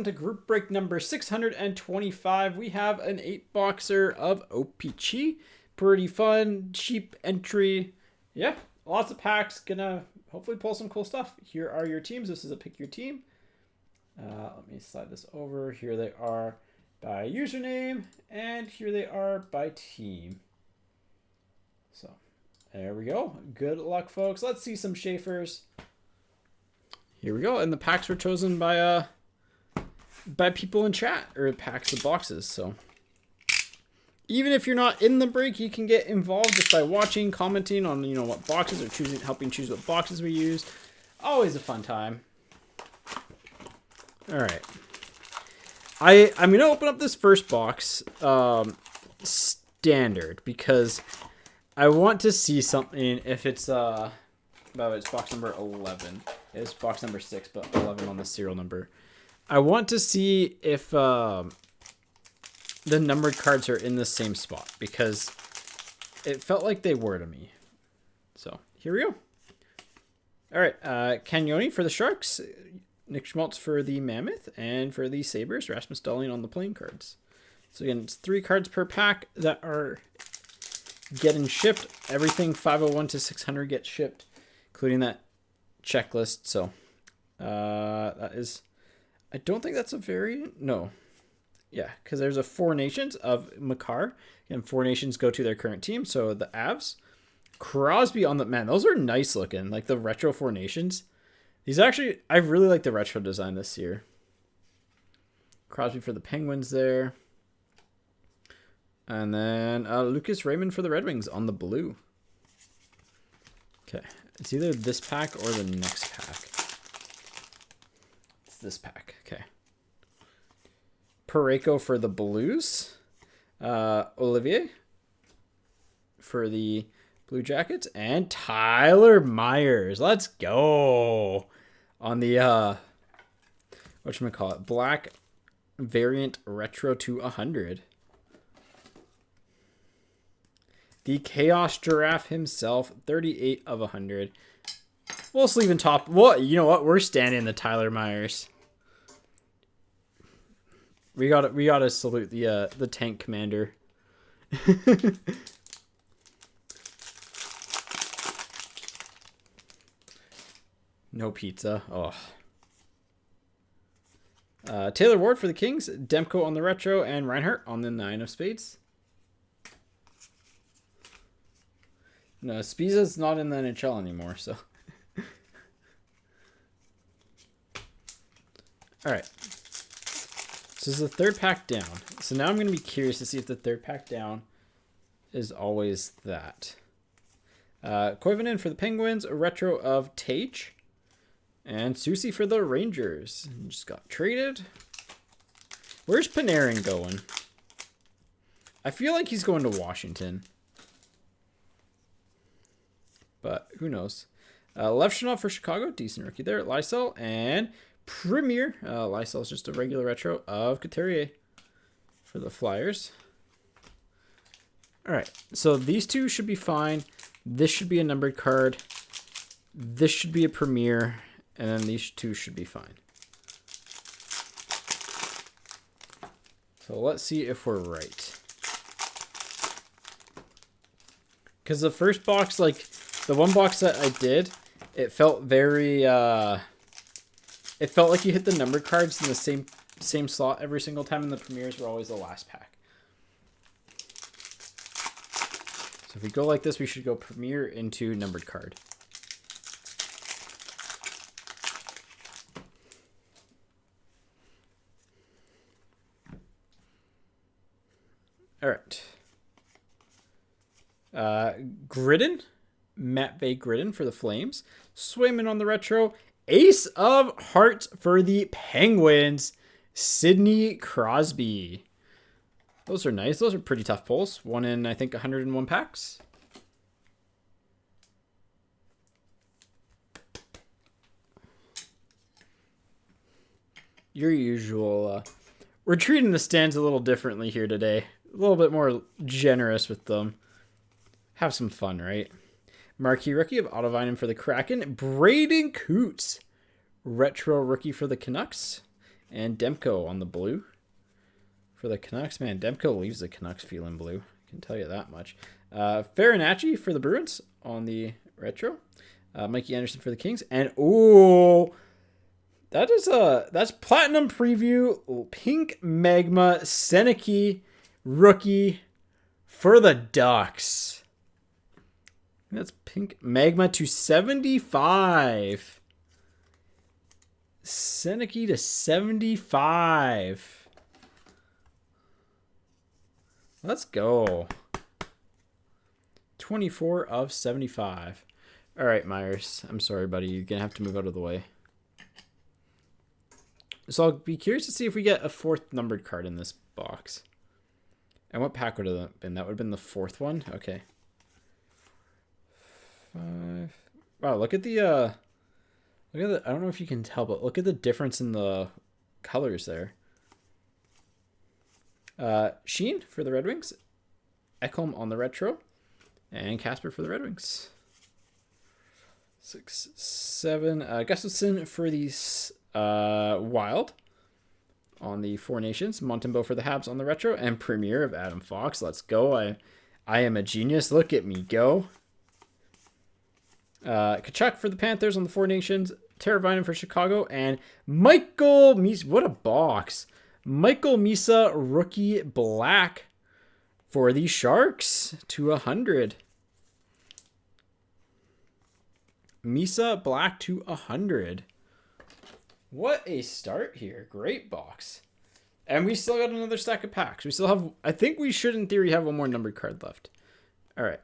To group break number 625, we have an 8-boxer of O-Pee-Chee. Pretty fun, cheap entry. Yeah, lots of packs. Gonna hopefully pull some cool stuff. Here are your teams. This is a pick your team. Let me slide this over. Here they are by username, and here they are by team. So there we go. Good luck, folks. Let's see some Zephyrs. Here we go. And the packs were chosen by people in chat, or packs of boxes. So even if you're not in the break, you can get involved just by watching, commenting on what boxes, or helping choose what boxes we use. Always a fun time. All right, I'm gonna open up this first box standard because I want to see something. If it's it's box number 11. It's box number 6, but 11 on the serial number. I want to see if the numbered cards are in the same spot, because it felt like they were to me. So here we go. All right, Canyoni for the Sharks, Nick Schmaltz for the Mammoth, and for the Sabres, Rasmus Dahlin on the playing cards. So again, it's 3 cards per pack that are getting shipped. Everything 501 to 600 gets shipped, including that checklist. So that is... I don't think that's a variant. No. Yeah, because there's a 4 Nations of Makar. And 4 Nations go to their current team. So the Avs. Crosby on the... Man, those are nice looking. Like the retro 4 Nations. These actually... I really like the retro design this year. Crosby for the Penguins there. And then Lucas Raymond for the Red Wings on the blue. Okay. It's either this pack or the next pack. This pack. Okay. Pareko for the Blues. Olivier for the Blue Jackets. And Tyler Myers. Let's go. On the, whatchamacallit, black variant retro to 100. The Chaos Giraffe himself. 38 of 100. We'll sleeve in top. Well, you know what? We're standing the Tyler Myers. We gotta salute the tank commander. No pizza. Oh. Taylor Ward for the Kings. Demko on the retro, and Reinhardt on the 9 of Spades. No, Spiza's not in the NHL anymore, so. All right. So this is the 3rd pack down. So now I'm going to be curious to see if the 3rd pack down is always that. Koivunen for the Penguins, a retro of Tage, and Susie for the Rangers. Just got traded. Where's Panarin going? I feel like he's going to Washington. But who knows? Levshunov for Chicago. Decent rookie there. Lysell and Premier. Lysell is just a regular retro of Couturier for the Flyers. All right. So these 2 should be fine. This should be a numbered card. This should be a Premier. And then these 2 should be fine. So let's see if we're right. Because the first box, like... The one box that I did, it felt very, it felt like you hit the number cards in the same slot every single time, and the premieres were always the last pack. So if we go like this, we should go premiere into numbered card. All right. Gridden. Matvey Gridden for the Flames. Swayman on the retro. Ace of Hearts for the Penguins. Sidney Crosby. Those are nice. Those are pretty tough pulls. One in, I think, 101 packs. Your usual. We're treating the stands a little differently here today. A little bit more generous with them. Have some fun, right? Marquee rookie of Ottavinen for the Kraken. Braden Coots, retro rookie for the Canucks. And Demko on the blue. For the Canucks, man, Demko leaves the Canucks feeling blue. I can tell you that much. Farinacci for the Bruins on the retro. Mikey Anderson for the Kings. And, ooh, that's Platinum Preview. Pink Magma Seneki rookie for the Ducks. That's Pink Magma to 75. Seneki to 75. Let's go. 24 of 75. All right, Myers. I'm sorry, buddy. You're going to have to move out of the way. So I'll be curious to see if we get a 4th numbered card in this box. And what pack would have been? That would have been the 4th one? Okay. 5. Wow, look at the I don't know if you can tell, but look at the difference in the colors there. Sheen for the Red Wings. Ekholm on the retro. And Casper for the Red Wings. 6, 7. Gustafson for the Wild on the Four Nations. Montembeault for the Habs on the retro. And Premier of Adam Fox. Let's go. I am a genius. Look at me go. Kachuk for the Panthers on the Four Nations. Teravainen for Chicago. And Michael Misa. What a box. Michael Misa rookie black for the Sharks to 100. Misa black to 100. What a start here. Great box. And we still got another stack of packs. We still have, I think we should in theory have one more numbered card left. All right.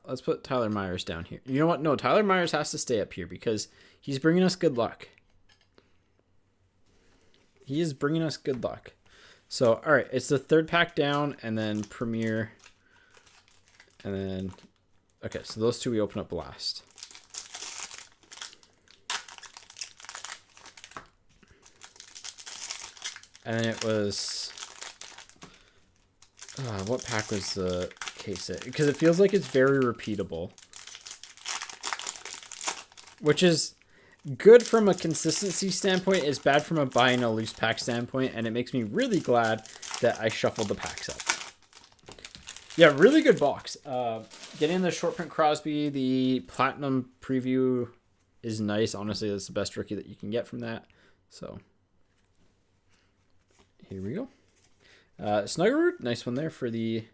Let's put Tyler Myers down here. You know what? No, Tyler Myers has to stay up here because he's bringing us good luck. He is bringing us good luck. So, all right. It's the 3rd pack down and then Premier. And then, okay. So those 2 we open up last. And then it was, what pack was the case? Because it feels like it's very repeatable. Which is good from a consistency standpoint. It's bad from a buying a loose pack standpoint. And it makes me really glad that I shuffled the packs up. Yeah, really good box. Getting the short print Crosby, the Platinum Preview is nice. Honestly, that's the best rookie that you can get from that. So here we go. Snuggerud, nice one there for the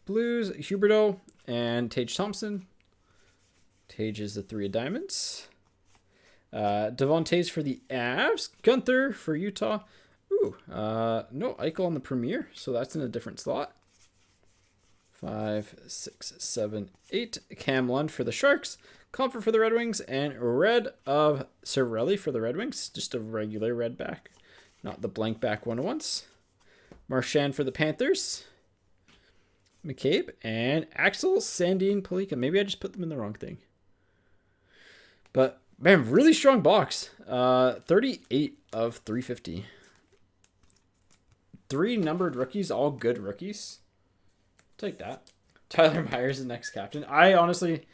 Blues. Huberdeau and Tage Thompson. Tage is the 3 of diamonds. Devon Taves for the Avs. Gunther for Utah. Ooh, no Eichel on the Premier, so that's in a different slot. 5, 6, 7, 8. Cam Lund for the Sharks. Comfort for the Red Wings. And red of Cirelli for the Red Wings. Just a regular red back. Not the blank back 101s. Marchand for the Panthers. McCabe. And Axel Sandin Palika. Maybe I just put them in the wrong thing. But, man, really strong box. 38 of 350. 3 numbered rookies. All good rookies. Take that. Tyler Myers is the next captain. I honestly,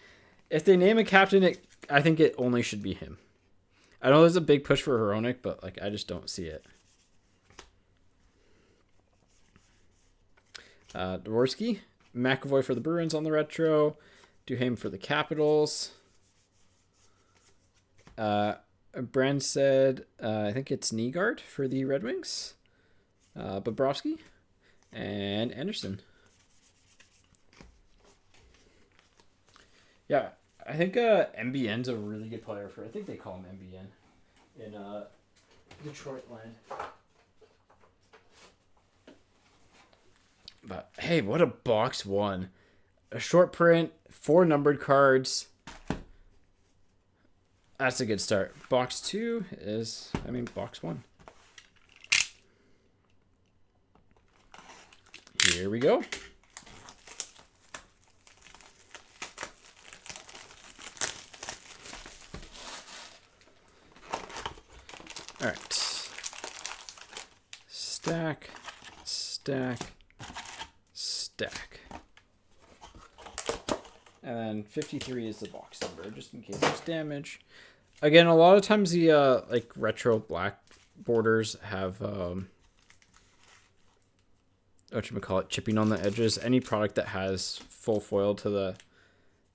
if they name a captain, I think it only should be him. I know there's a big push for Hronek, but like I just don't see it. Dvorsky, McAvoy for the Bruins on the retro. Duhaime for the Capitals. Brand said, I think it's Nygaard for the Red Wings. Bobrovsky and Anderson. Yeah, I think MBN's a really good player for. I think they call him MBN in Detroit land. But hey, what a box 1! A short print, 4 numbered cards. That's a good start. Box 2 is, box 1. Here we go. All right. Stack, stack, stack. And then 53 is the box number, just in case there's damage. Again, a lot of times the like retro black borders have chipping on the edges. Any product that has full foil to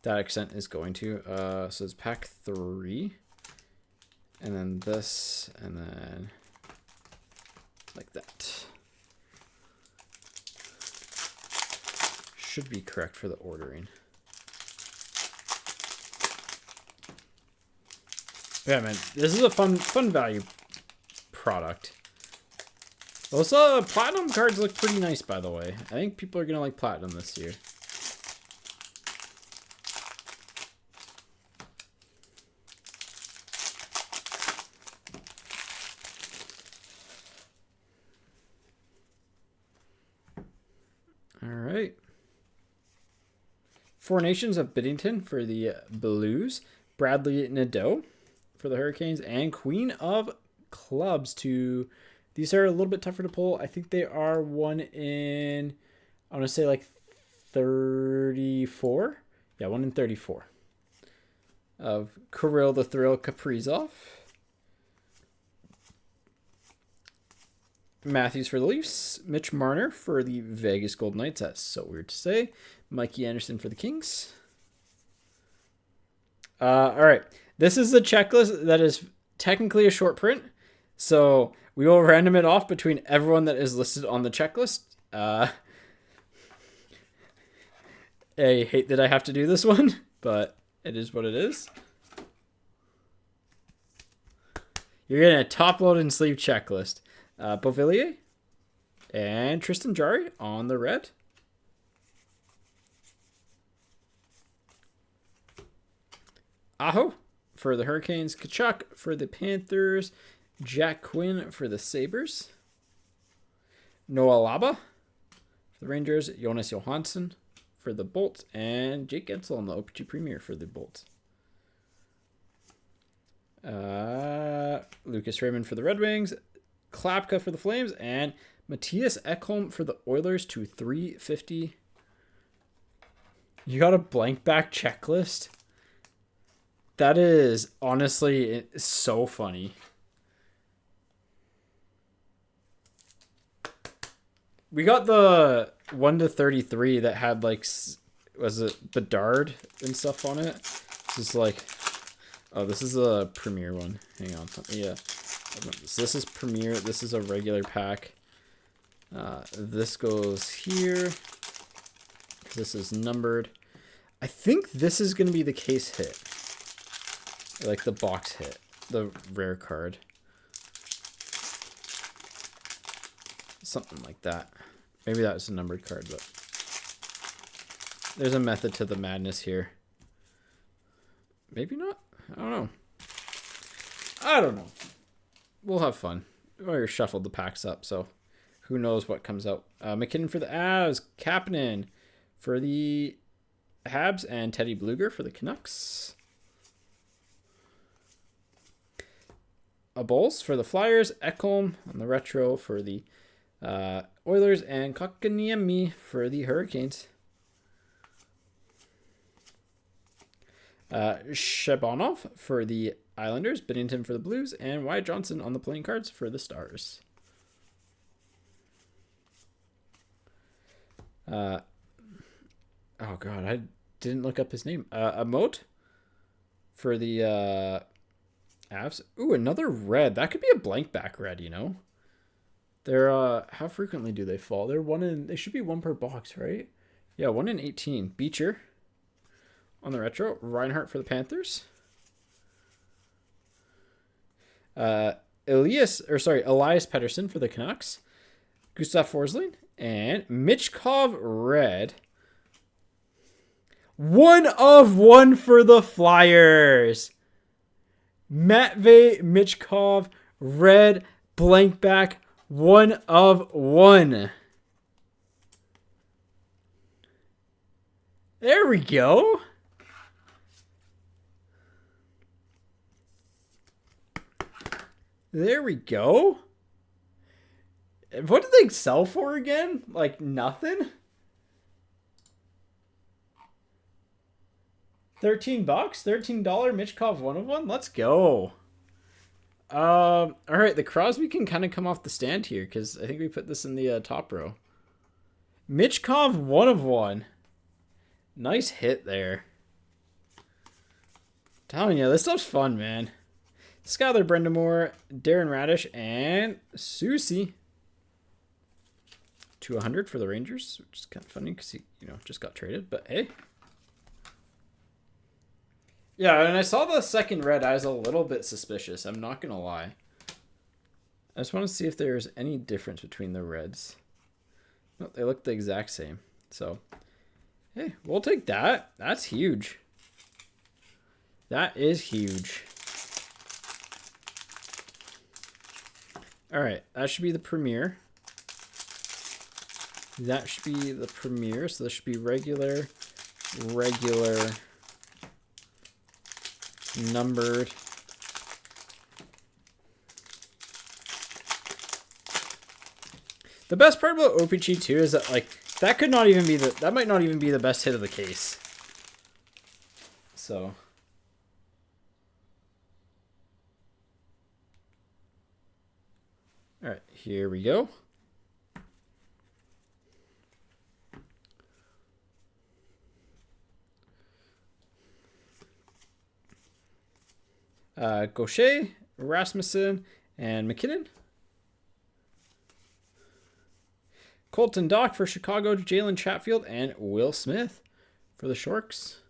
that extent is going to. So it's pack 3. And then this, and then like that. Should be correct for the ordering. Yeah, man, this is a fun value product. Those platinum cards look pretty nice, by the way. I think people are gonna like platinum this year. All right. Four Nations of Biddington for the Blues. Bradley Nadeau for the Hurricanes. And Queen of Clubs to... These are a little bit tougher to pull. I think they are one in... I want to say like 34. Yeah, 1 in 34. Of Kirill the Thrill Kaprizov. Matthews for the Leafs. Mitch Marner for the Vegas Golden Knights. That's so weird to say. Mikey Anderson for the Kings. All right. This is the checklist that is technically a short print. So we will random it off between everyone that is listed on the checklist. I hate that I have to do this one, but it is what it is. You're getting a top load and sleeve checklist. Beauvillier and Tristan Jarry on the red. Aho for the Hurricanes. Kachuk for the Panthers. Jack Quinn for the Sabres. Noah Laba for the Rangers. Jonas Johansson for the Bolts. And Jake Edsel on the O-Pee-Chee Premier for the Bolts. Lucas Raymond for the Red Wings. Klapka for the Flames. And Matthias Ekholm for the Oilers to 350. You got a blank back checklist? That is honestly so funny. We got the 1 to 33 that had like, was it Bedard and stuff on it? This is like, oh, this is a Premier one. Hang on. Yeah. This is Premier. This is a regular pack. This goes here. This is numbered. I think this is going to be the case hit. Like the box hit. The rare card. Something like that. Maybe that was a numbered card, but there's a method to the madness here. Maybe not. I don't know. We'll have fun. We already shuffled the packs up, so who knows what comes out. McKinnon for the Avs. Kapanen for the Habs. And Teddy Bluger for the Canucks. A Bowles for the Flyers. Ekholm on the retro for the Oilers. And Kotkaniemi for the Hurricanes. Shabanov for the Islanders. Binnington for the Blues. And Wyatt Johnson on the playing cards for the Stars. Oh God, I didn't look up his name. Amot for the Avs. Ooh, another red. That could be a blank back red, you know. They're how frequently do they fall? They should be 1 per box, right? Yeah, 1 in 18. Beecher on the retro. Reinhardt for the Panthers. Elias Pettersson for the Canucks. Gustav Forsling and Mitchkov red. 1 of 1 for the Flyers. Matvey Mitchkov red blank back. 1 of 1. There we go. There we go. What did they sell for again? Like nothing? $13? $13 Mitchkov 1 of 1? Let's go. All right, the Crosby can kind of come off the stand here because I think we put this in the top row. Michkov, 1 of 1. Nice hit there. Telling you, this stuff's fun, man. Skylar Brendamore, Darren Radish, and Susie. 200 for the Rangers, which is kind of funny because he, just got traded. But hey. Yeah, and I saw the second red. I was a little bit suspicious. I'm not going to lie. I just want to see if there's any difference between the reds. No, they look the exact same. So, hey, we'll take that. That's huge. That is huge. All right, that should be the premiere. That should be the premiere. So this should be regular, numbered. The best part about O-Pee-Chee too is that that could not even be that might not even be the best hit of the case. So. All right, here we go. Gaucher, Rasmussen, and McKinnon. Colton Dock for Chicago, Jalen Chatfield, and Will Smith for the Sharks.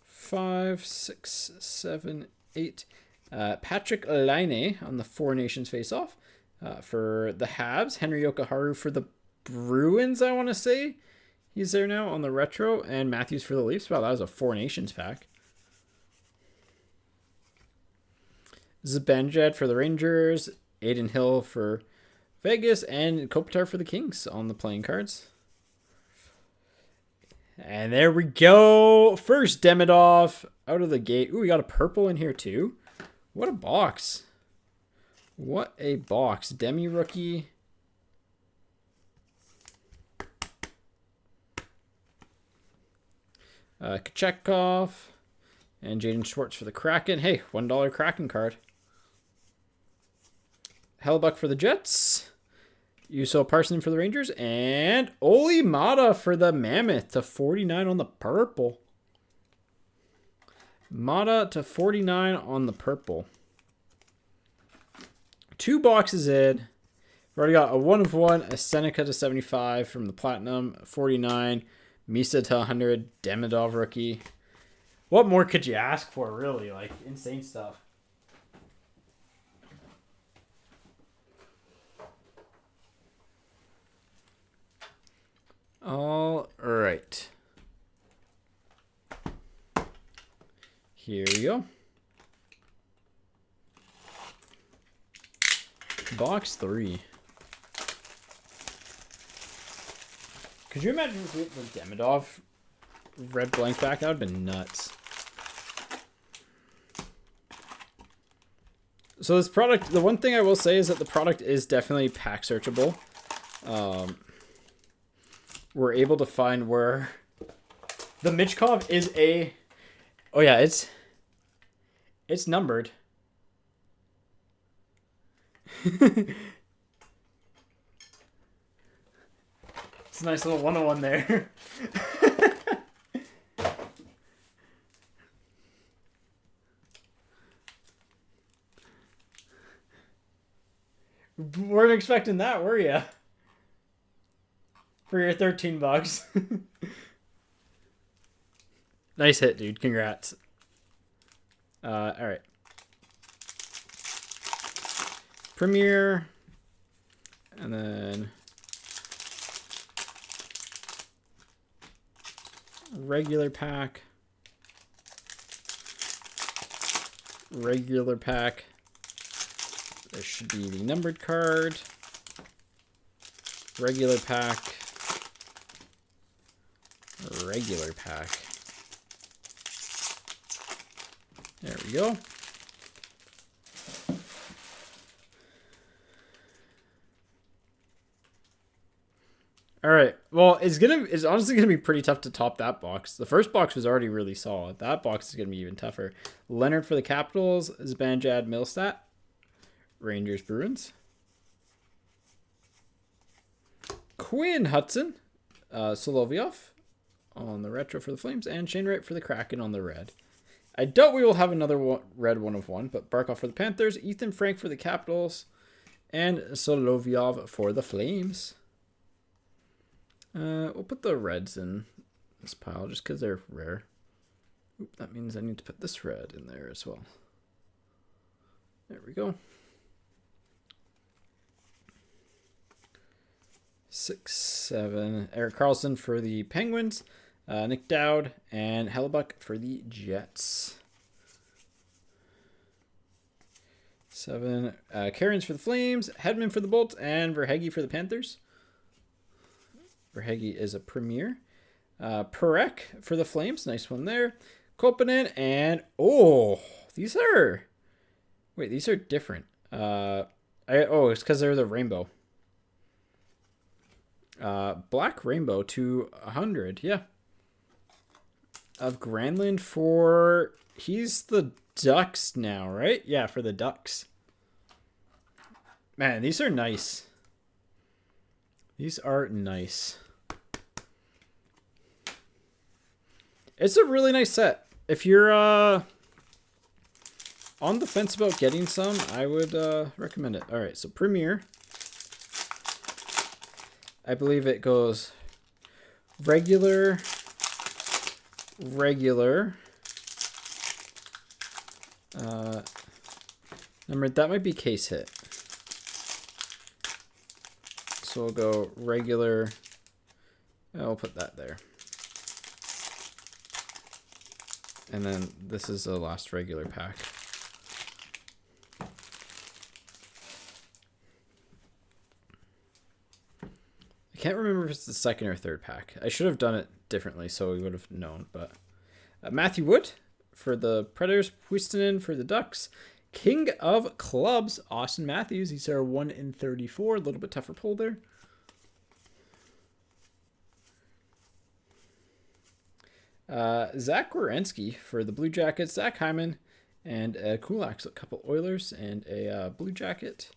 5, 6, 7, 8. Patrick Laine on the Four Nations face-off. For the Habs, Henry Yokoharu for the Bruins, I want to say. He's there now on the retro. And Matthews for the Leafs. Wow, that was a Four Nations pack. Zibanejad for the Rangers. Aiden Hill for Vegas. And Kopitar for the Kings on the playing cards. And there we go. First Demidov out of the gate. Ooh, we got a purple in here too. What a box. What a box. Demi rookie. Kachekov. And Jaden Schwartz for the Kraken. Hey, $1 Kraken card. Hellebuck for the Jets. Yuso Parson for the Rangers. And Oli Mata for the Mammoth to 49 on the purple. Mata to 49 on the purple. 2 boxes in. We've already got a 1 of 1, a Seneca to 75 from the Platinum, 49, Misa to 100, Demidov rookie. What more could you ask for, really? Like, insane stuff. All right. Here we go. Box 3. Could you imagine if we had the Demidov red blank back? That would have been nuts. So this product, the one thing I will say is that the product is definitely pack searchable. We're able to find where the Michkov is a... Oh yeah, it's numbered. It's a nice little 101 there. Weren't expecting that, were you? For your 13 bucks. Nice hit, dude. Congrats. All right. Premiere. And then regular pack. Regular pack. There should be the numbered card. Regular pack. Regular pack. There we go. All right. Well, it's honestly gonna be pretty tough to top that box. The first box was already really solid. That box is gonna be even tougher. Leonard for the Capitals, Zibanejad, Millstat, Rangers, Bruins, Quinn Hudson, Solovyov on the retro for the Flames, and Shane Wright for the Kraken on the red. I doubt we will have another red 1/1, but Barkov for the Panthers, Ethan Frank for the Capitals, and Solovyov for the Flames. We'll put the reds in this pile just because they're rare. Oop, that means I need to put this red in there as well. There we go. 6, 7. Erik Karlsson for the Penguins. Nick Dowd and Hellebuck for the Jets. 7. Cairns for the Flames. Hedman for the Bolts. And Verhaeghe for the Panthers. Verhaeghe is a premier. Perek for the Flames. Nice one there. Koppanen and... Oh, these are... Wait, these are different. It's because they're the rainbow. Black Rainbow to 100. Yeah. Of Granlund for... He's the Ducks now, right? Yeah, for the Ducks. Man, these are nice. These are nice. It's a really nice set. If you're on the fence about getting some, I would recommend it. All right, so Premier. I believe it goes regular, number, that might be case hit. So we'll go regular. I'll put that there. And then this is the last regular pack. I can't remember if it's the second or third pack. I should have done it differently so we would have known. But Matthew Wood for the Predators, Puistinen for the Ducks, King of Clubs, Austin Matthews. These are 1 in 34. A little bit tougher pull there. Zach Werenski for the Blue Jackets, Zach Hyman, and Kulak. So a couple Oilers and a Blue Jacket.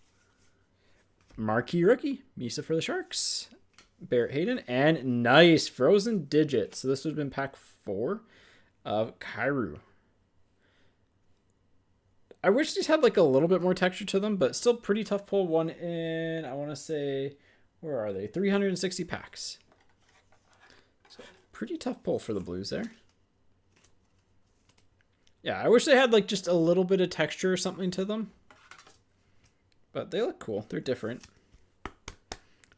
Marquee rookie, Misa for the Sharks, Barrett Hayden, and nice frozen digits. So this would have been pack 4 of Kyrou. I wish these had like a little bit more texture to them, but still pretty tough pull. 1 in, I want to say, where are they? 360 packs. So pretty tough pull for the Blues there. Yeah, I wish they had like just a little bit of texture or something to them. But they look cool. They're different.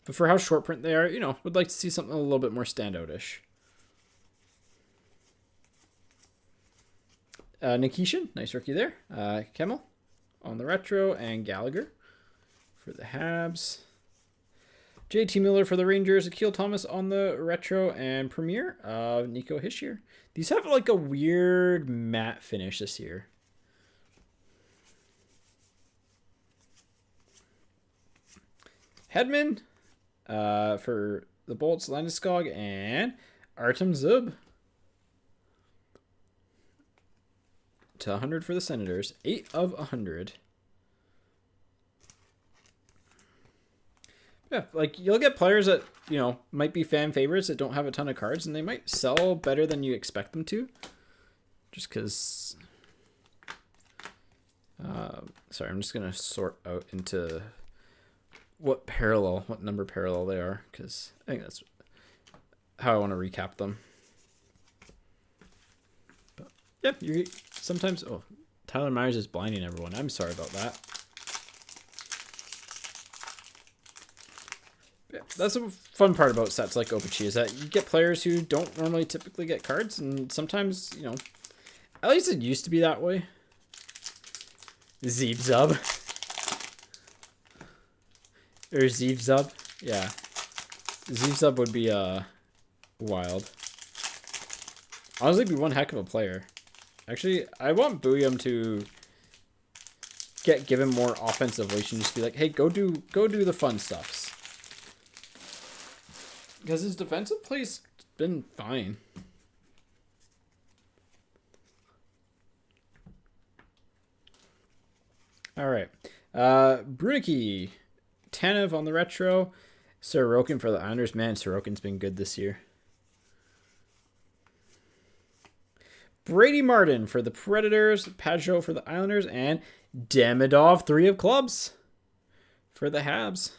But for how short print they are, you know, would like to see something a little bit more standout-ish. Nikishin, nice rookie there. Kemmel on the retro, and Gallagher for the Habs. JT Miller for the Rangers, Akil Thomas on the retro, and Premier of Nico Hischier. These have like a weird matte finish this year. Hedman for the Bolts, Landeskog, and Artem Zub to 100 for the Senators. 8 of 100. Yeah, like you'll get players that, you know, might be fan favorites that don't have a ton of cards, and they might sell better than you expect them to. Just because... sorry, I'm just going to sort out into... what number parallel they are, because I think that's how I want to recap them. But yeah, you sometimes... Oh, Tyler Myers is blinding everyone. I'm sorry about that. Yeah, that's a fun part about sets like O-Pee-Chee, is that you get players who don't normally typically get cards, and sometimes, you know, at least it used to be that way. Zeeb Zub. Or Zeeb Zub. Yeah. Zeeb Zub would be wild. Honestly, be one heck of a player. Actually, I want Booyum to get given more offensive leash and just be like, hey, go do the fun stuffs. Because his defensive play's been fine. All right. Brunicky. Tanev on the retro. Sorokin for the Islanders. Man, Sorokin's been good this year. Brady Martin for the Predators. Pajot for the Islanders. And Demidov, 3 of clubs for the Habs.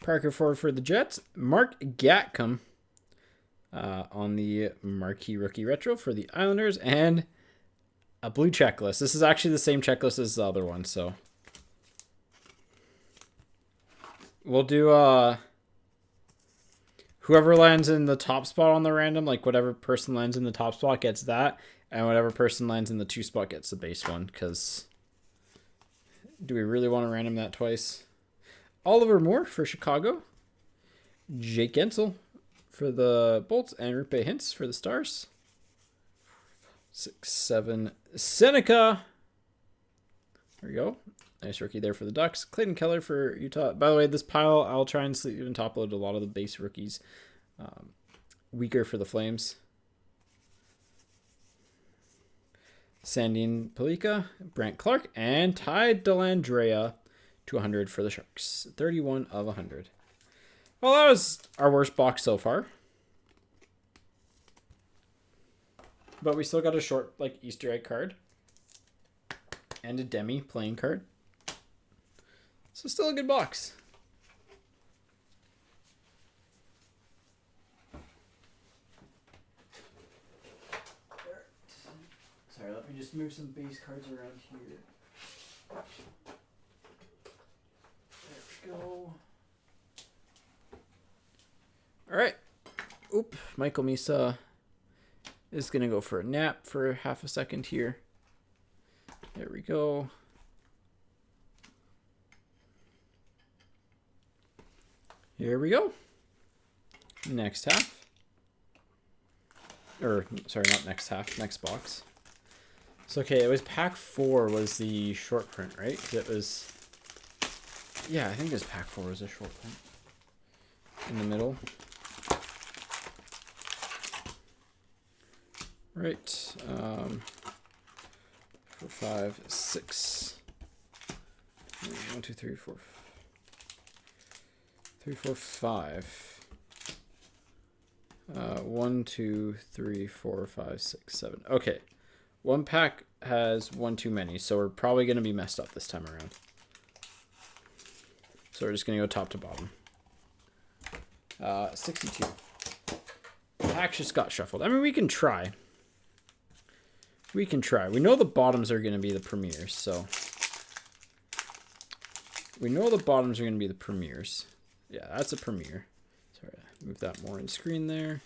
Parker Ford for the Jets. Mark Gatcomb on the Marquee Rookie Retro for the Islanders. And a blue checklist. This is actually the same checklist as the other one, so we'll do whoever lands in the top spot on the random, like whatever person lands in the top spot gets that, and whatever person lands in the 2 spot gets the base one, because do we really want to random that twice? Oliver Moore for Chicago. Jake Gensel for the Bolts. And Rupe Hintz for the Stars. 6, 7. Seneca. There we go. Nice rookie there for the Ducks. Clayton Keller for Utah. By the way, this pile, I'll try and sleeve and top load a lot of the base rookies. Weaker for the Flames. Sandine Palika. Brant Clark. And Ty Dellandrea. 200 for the Sharks. 31 of 100. Well, that was our worst box so far. But we still got a short, like, Easter egg card. And a Demi playing card. So still a good box. Sorry, let me just move some base cards around here. Go. All right. Oop. Michael Misa is going to go for a nap for half a second here. There we go. Here we go. Next half. Or, sorry, not next half. Next box. So, okay, it was pack 4 was the short print, right? It was... Yeah, I think this pack 4 is a short print. In the middle. Right. 4, 5, 6. 1, 2, 3, 4. 3, 4, 5. 1, 2, 3, 4, 5, 6, 7. Okay. One pack has one too many, so we're probably going to be messed up this time around. So we're just going to go top to bottom. 62. Packs just got shuffled. I mean, we can try. We can try. We know the bottoms are going to be the premieres, so... We know the bottoms are going to be the premieres. Yeah, that's a premiere. Sorry, move that more in screen there.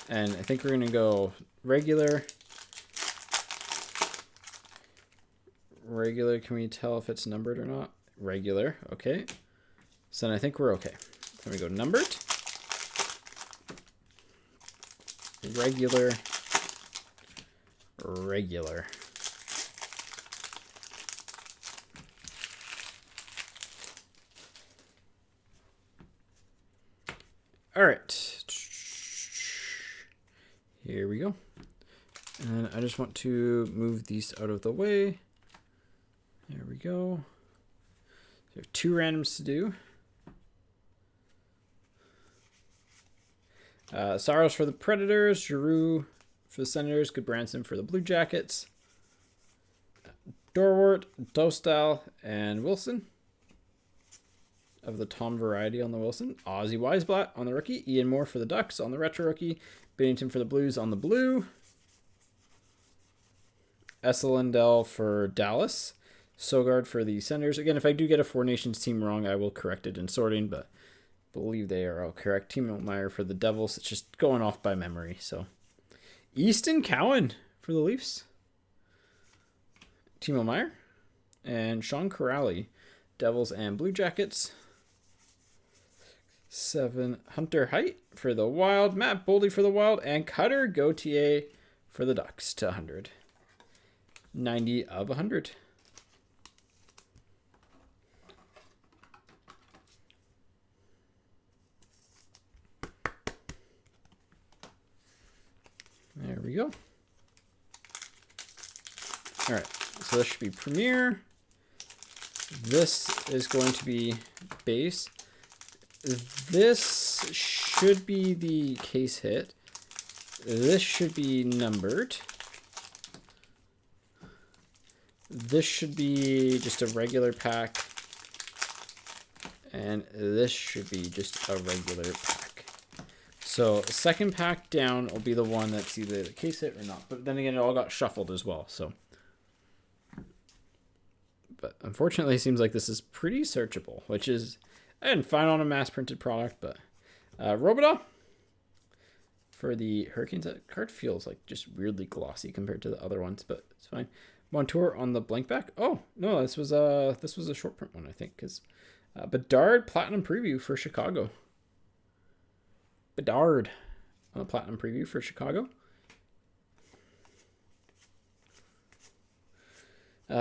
And I think we're going to go regular. Regular, can we tell if it's numbered or not? Regular, okay. So then I think we're okay. Then we go numbered. Regular. Regular. All right. Here we go. And I just want to move these out of the way. There we go. There are 2 randoms to do. Saros for the Predators, Giroux for the Senators, Goodbranson for the Blue Jackets, Dorwart, Dostal, and Wilson of the Tom variety on the Wilson. Ozzy Weisblatt on the rookie. Ian Moore for the Ducks on the retro rookie. Bennington for the Blues on the blue. Esselindell for Dallas. Sogard for the Senators. Again, if I do get a Four Nations team wrong, I will correct it in sorting, but I believe they are all correct. Timo Meyer for the Devils. It's just going off by memory. So, Easton Cowan for the Leafs. Timo Meyer. And Sean Corrali, Devils and Blue Jackets. 7 Hunter Height for the Wild, Matt Boldy for the Wild, and Cutter Gauthier for the Ducks to 100. 90 of 100. There we go. All right, so this should be Premier. This is going to be base. This should be the case hit. This should be numbered. This should be just a regular pack. And this should be just a regular pack. So second pack down will be the one that's either the case hit or not. But then again, it all got shuffled as well. So, but unfortunately, it seems like this is pretty searchable, which is, I didn't find on a mass printed product, but Robidaw for the Hurricanes. That card feels like just weirdly glossy compared to the other ones, but it's fine. Montour on the blank back. Oh no, this was a short print one, I think, because Bedard Platinum Preview for Chicago. Bedard on a Platinum Preview for Chicago.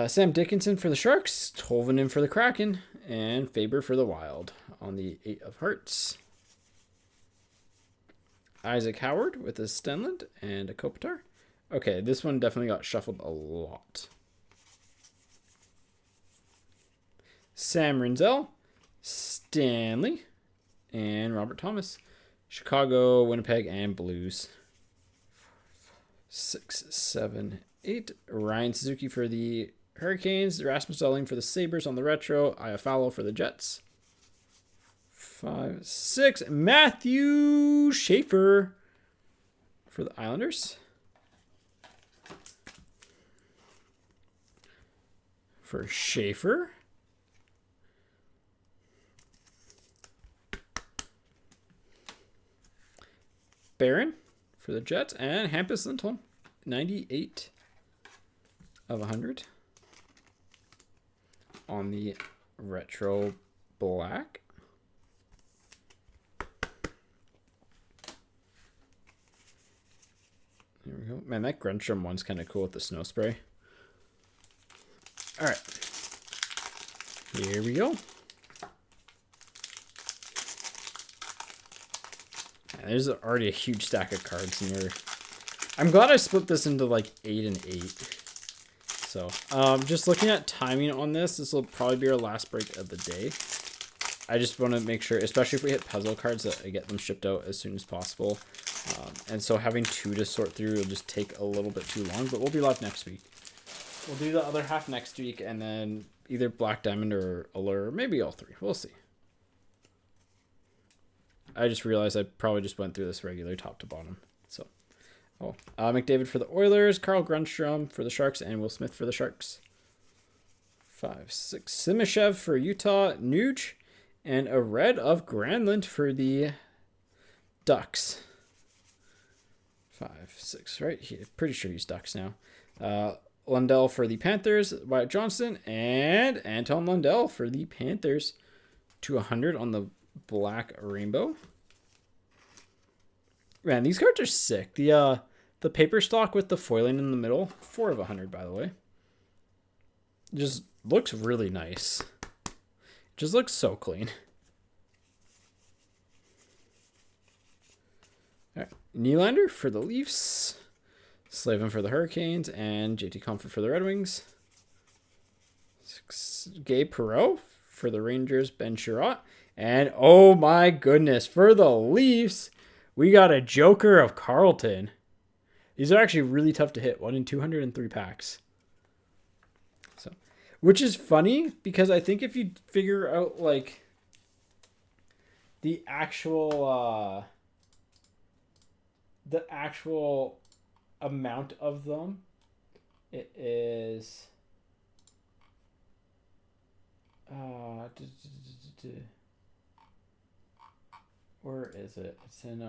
Sam Dickinson for the Sharks, Tolvanen for the Kraken, and Faber for the Wild on the 8 of Hearts. Isaac Howard with a Stenland and a Kopitar. Okay, this one definitely got shuffled a lot. Sam Rinzel, Stanley, and Robert Thomas. Chicago, Winnipeg, and Blues. 6, 7, 8. Ryan Suzuki for the Hurricanes. Rasmus Dahlin for the Sabres on the retro. Iafallo for the Jets. 5, 6. Matthew Schaefer for the Islanders. For Schaefer. Barron for the Jets, and Hampus Lindholm, 98 of 100 on the retro black. There we go. Man, that Grunstrom one's kind of cool with the snow spray. All right, here we go. There's already a huge stack of cards in here. I'm glad I split this into like 8 and 8. So, just looking at timing on this, this will probably be our last break of the day. I just want to make sure, especially if we hit puzzle cards, that I get them shipped out as soon as possible. And so having 2 to sort through will just take a little bit too long, but we'll be live next week. We'll do the other half next week, and then either Black Diamond or Allure, maybe all 3. We'll see. I just realized I probably just went through this regular top to bottom. So, McDavid for the Oilers, Carl Grundstrom for the Sharks, and Will Smith for the Sharks. 5, 6. Simashev for Utah, Nuge, and a red of Granlund for the Ducks. 5, 6, right? Pretty sure he's Ducks now. Lundell for the Panthers, Wyatt Johnston, and Anton Lundell for the Panthers to 100 on the black rainbow. Man, these cards are sick. The paper stock with the foiling in the middle, 4 of 100, by the way. Just looks really nice. Just looks so clean. All right, Nylander for the Leafs, Slavin for the Hurricanes, and JT Compher for the Red Wings. 6, Gabe Perreault for the Rangers, Ben Sherratt. And oh my goodness, for the Leafs, we got a Joker of Carlton. These are actually really tough to hit. 1 in 203 packs. So, which is funny because I think if you figure out like the actual amount of them, it is where is it? It's in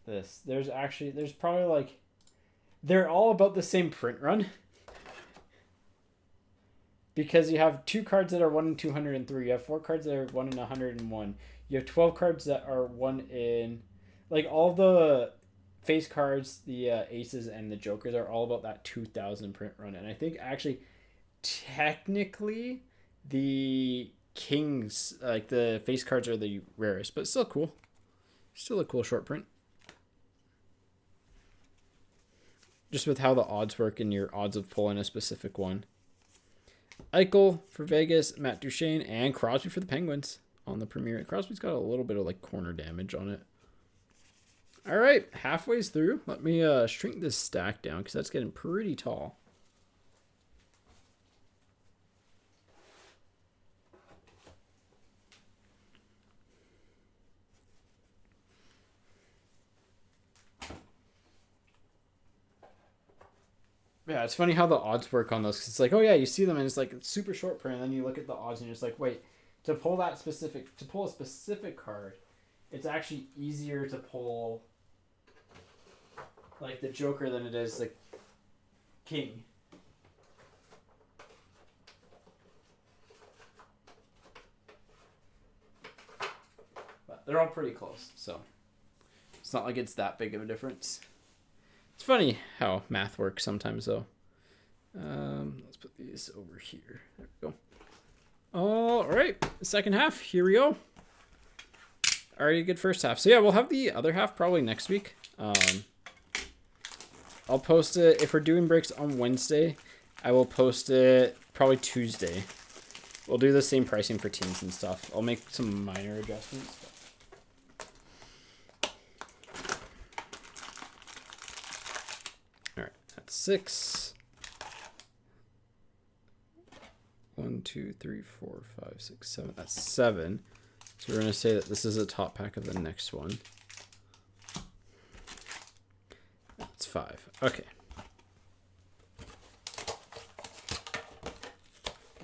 this. There's probably like, they're all about the same print run. because you have 2 cards that are 1 in 203. You have 4 cards that are 1 in 101. You have 12 cards that are 1 in, like, all the face cards, the aces and the jokers are all about that 2000 print run. And I think actually, technically, the kings, like the face cards, are the rarest, but still cool. Still a cool short print. Just with how the odds work and your odds of pulling a specific one. Eichel for Vegas, Matt Duchene, and Crosby for the Penguins on the Premier. Crosby's got a little bit of like corner damage on it. All right, halfway through. Let me shrink this stack down because that's getting pretty tall. Yeah, it's funny how the odds work on those. 'Cause it's like, oh yeah, you see them and it's like it's super short print, and then you look at the odds and you're just like, wait, to pull a specific card, it's actually easier to pull like the Joker than it is like King. But they're all pretty close, so it's not like it's that big of a difference. It's funny how math works sometimes, though. Let's put these over here. There we go. All right, second half. Here we go. Already a good first half. So yeah, we'll have the other half probably next week. I'll post it if we're doing breaks on Wednesday. I will post it probably Tuesday. We'll do the same pricing for teams and stuff. I'll make some minor adjustments. All right, that's 6. 1, 2, 3, 4, 5, 6, 7. That's 7. So we're going to say that this is a top pack of the next one. That's 5. Okay.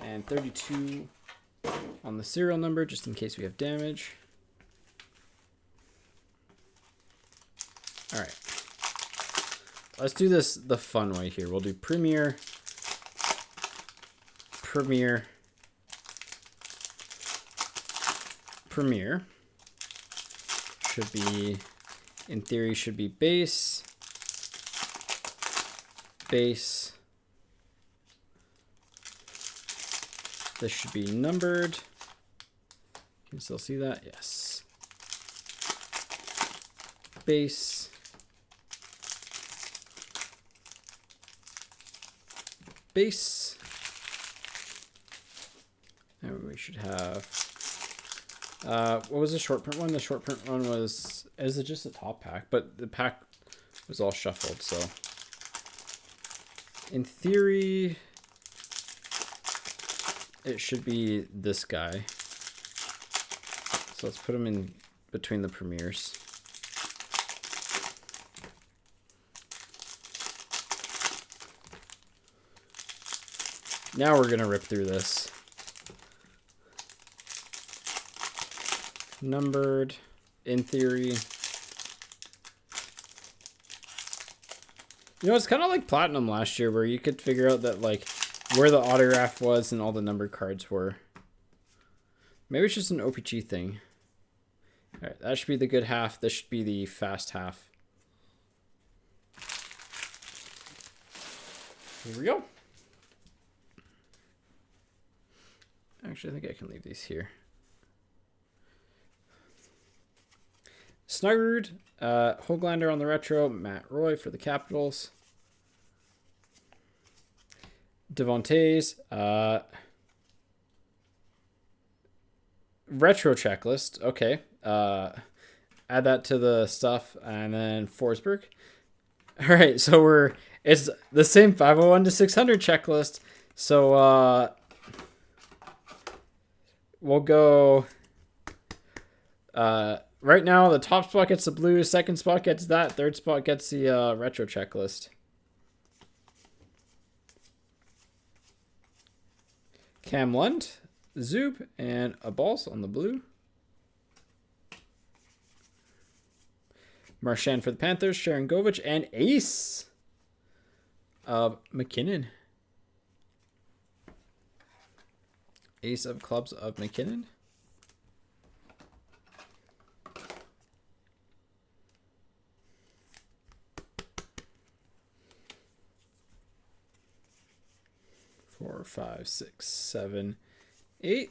And 32 on the serial number, just in case we have damage. All right. Let's do this the fun way here. We'll do Premier. Premier. Premier. Should be, in theory, should be base. Base. This should be numbered. Can you still see that? Yes. Base. Base. And we should have, what was the short print one? The short print one was, is it just a top pack? But the pack was all shuffled, so. In theory, it should be this guy. So let's put him in between the premieres. Now we're gonna rip through this. Numbered, in theory. You know, it's kind of like Platinum last year where you could figure out that, like, where the autograph was and all the numbered cards were. Maybe it's just an O-Pee-Chee thing. All right, that should be the good half. This should be the fast half. Here we go. Actually, I think I can leave these here. Snuggerud, Hoglander on the retro, Matt Roy for the Capitals. Devontae's, retro checklist. Okay. Add that to the stuff, and then Forsberg. All right, so it's the same 501 to 600 checklist. So we'll go. Right now, the top spot gets the blue, second spot gets that, third spot gets the retro checklist. Cam Lund, Zub, and a balls on the blue. Marchand for the Panthers, Sharon Govich, and ace of McKinnon. Ace of clubs of McKinnon. Four, five, six, seven, eight.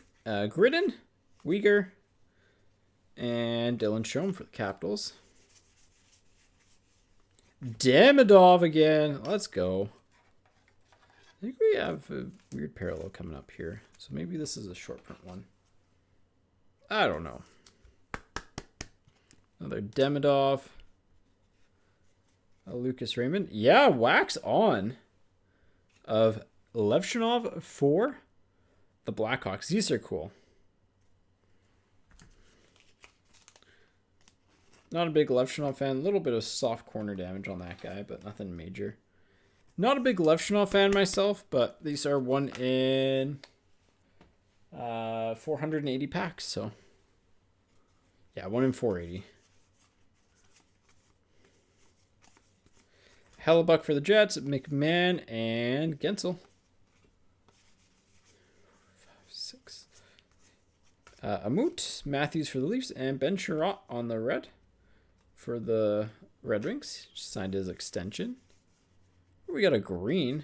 Gridden, Uyghur, and Dylan Strome for the Capitals. Demidov again. Let's go. I think we have a weird parallel coming up here. So maybe this is a short print one. I don't know. Another Demidov. A Lucas Raymond. Yeah, wax on of Levshinov for the Blackhawks. These are cool. Not a big Levshinov fan. A little bit of soft corner damage on that guy, but nothing major. Not a big Levshinov fan myself, but these are 1 in 480 packs. So, yeah, 1 in 480. Hellebuck for the Jets, McMahon, and Gensel. 5, 6. Amut, Matthews for the Leafs, and Ben Sherratt on the red for the Red Wings. Signed his extension. We got a green,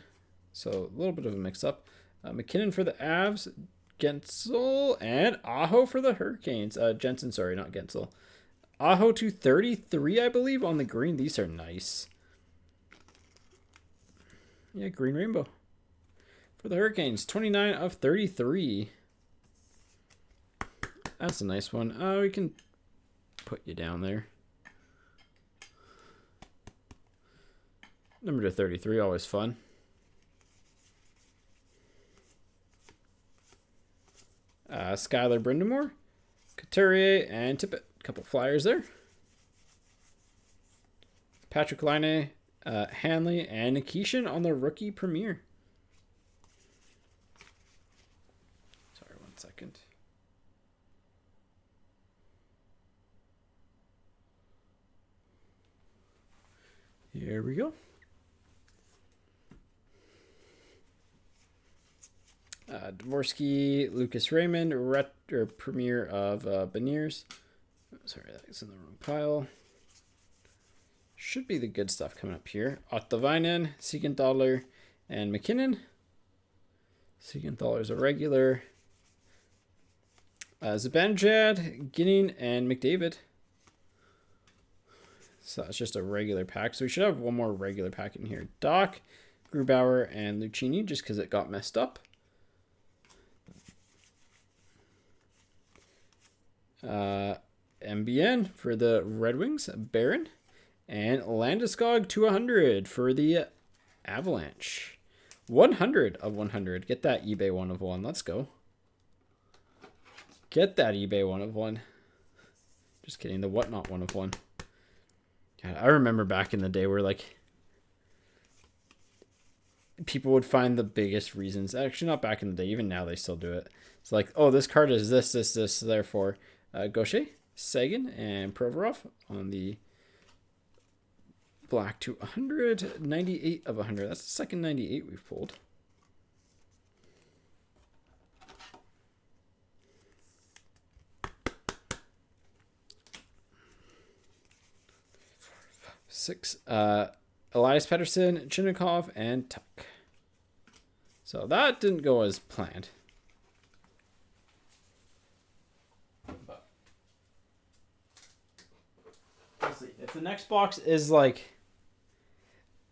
so a little bit of a mix-up. McKinnon for the Avs, Gensel, and Aho for the Hurricanes. Jensen, sorry, not Gensel. Aho to 33, I believe, on the green. These are nice. Yeah, green rainbow. For the Hurricanes, 29 of 33. That's a nice one. We can put you down there. Number to 33, always fun. Skylar Brindamore, Couturier, and Tippett. Couple flyers there. Patrick Laine, Hanley, and Nikishin on the rookie premiere. Sorry, 1 second. Here we go. Dvorsky, Lucas Raymond, premiere of Beniers. Sorry, that's in the wrong pile. Should be the good stuff coming up here. Ottavainen, Siegenthaler, and McKinnon. Siegenthaler's a regular. Zibanejad, Ginning, and McDavid. So it's just a regular pack. So we should have one more regular pack in here. Doc, Grubauer, and Lucchini, just because it got messed up. MBN for the Red Wings, Barron, and Landeskog to 100 for the Avalanche. 100 of 100. Get that eBay 1 of 1. Let's go. Get that eBay 1 of 1. Just kidding. The Whatnot 1 of 1. God, I remember back in the day where like people would find the biggest reasons. Actually, not back in the day. Even now they still do it. It's like, oh, this card is this. Therefore, Gaucher, Sagan, and Provorov on the black to 100. 98 of 100. That's the second 98 we've pulled. Six. Elias Pettersson, Chinnikov, and Tuck. So that didn't go as planned. Let's see. If the next box is like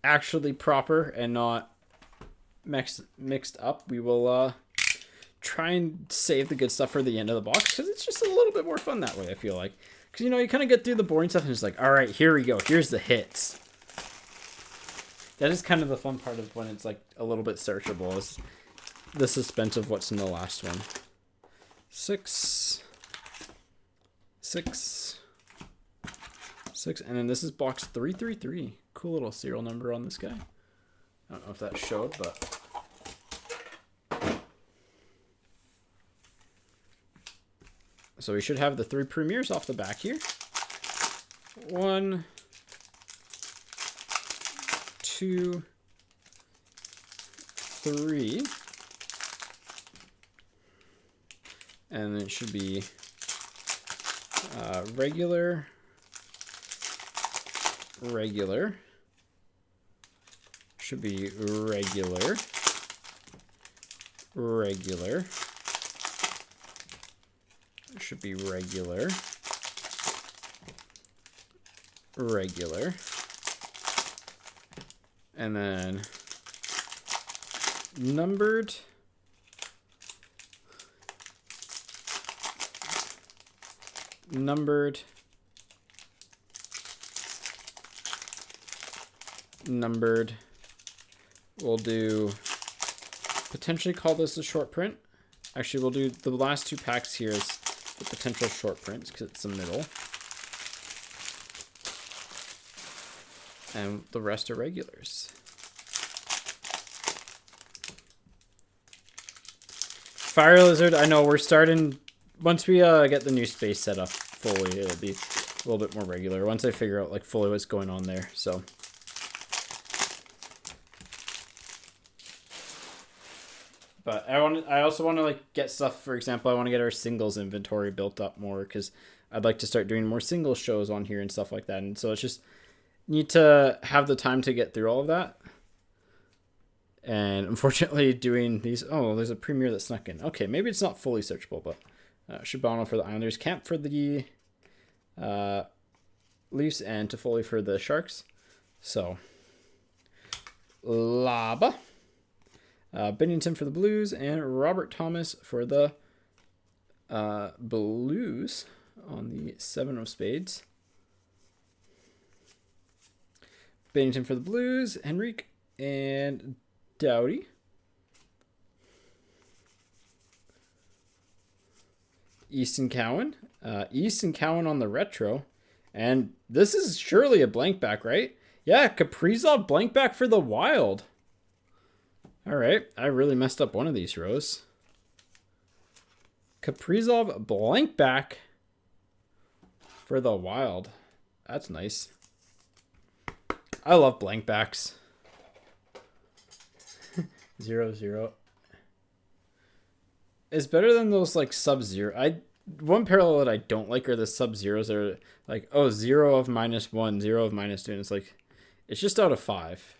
actually proper and not mixed up, we will try and save the good stuff for the end of the box because it's just a little bit more fun that way, I feel like. Because, you know, you kind of get through the boring stuff and it's like, all right, here we go. Here's the hits. That is kind of the fun part of when it's like a little bit searchable, is the suspense of what's in the last one. 6, 6, 6, and then this is box 333. Cool little serial number on this guy. I don't know if that showed, but so we should have the 3 premieres off the back here. 1, 2, 3. And it should be regular, regular. Should be regular, regular. Should be regular, regular. And then numbered. Numbered. Numbered. We'll do, potentially call this a short print. Actually, we'll do the last 2 packs here as the potential short prints because it's the middle. And the rest are regulars. Fire Lizard, I know we're starting, once we get the new space set up fully, it'll be a little bit more regular. Once I figure out like fully what's going on there, so. But I also want to like get stuff, for example, I want to get our singles inventory built up more because I'd like to start doing more singles shows on here and stuff like that. And so it's just need to have the time to get through all of that. And unfortunately doing these, oh, there's a premiere that snuck in. Okay, maybe it's not fully searchable, but Shibano for the Islanders, Camp for the Leafs, and Toffoli for the Sharks. So, Laba. Bennington for the Blues, and Robert Thomas for the Blues on the 7 of spades. Bennington for the Blues, Henrique, and Doughty. Easton Cowan. Easton Cowan on the retro. And this is surely a blank back, right? Yeah, Kaprizov blank back for the Wild. All right, I really messed up one of these rows. Kaprizov blank back for the Wild. That's nice. I love blank backs. 0-0. It's better than those like sub-zero. One parallel that I don't like are the sub-zeros that are like, oh, 0 of -1, 0 of -2. And it's like, it's just out of 5.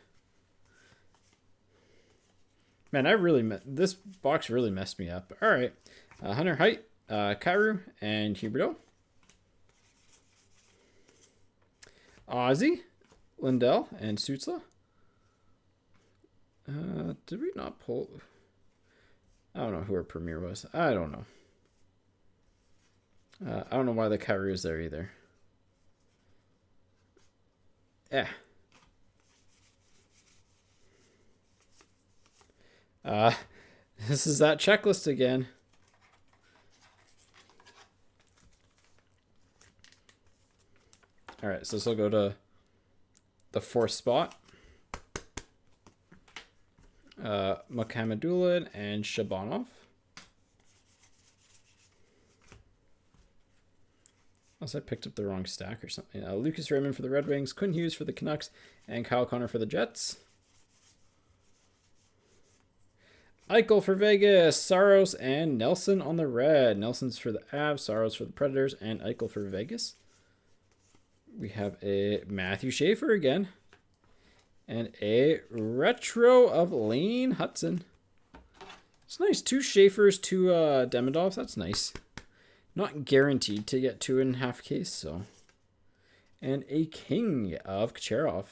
Man, this box really messed me up. All right. Hunter Height, Kairu, and Huberdeau. Ozzy, Lindell, and Sutzla. Did we not pull? I don't know who our premiere was. I don't know. I don't know why the Kairu is there either. Yeah. This is that checklist again. All right, so this will go to the 4th spot. Mokhamadullin and Shabanov. Unless I picked up the wrong stack or something. Lucas Raymond for the Red Wings, Quinn Hughes for the Canucks, and Kyle Connor for the Jets. Eichel for Vegas, Saros and Nelson on the red. Nelson's for the Avs, Saros for the Predators, and Eichel for Vegas. We have a Matthew Schaefer again. And a retro of Lane Hudson. It's nice. 2 Schaefers, 2 Demidovs. That's nice. Not guaranteed to get 2.5 case, so. And a King of Kucherov.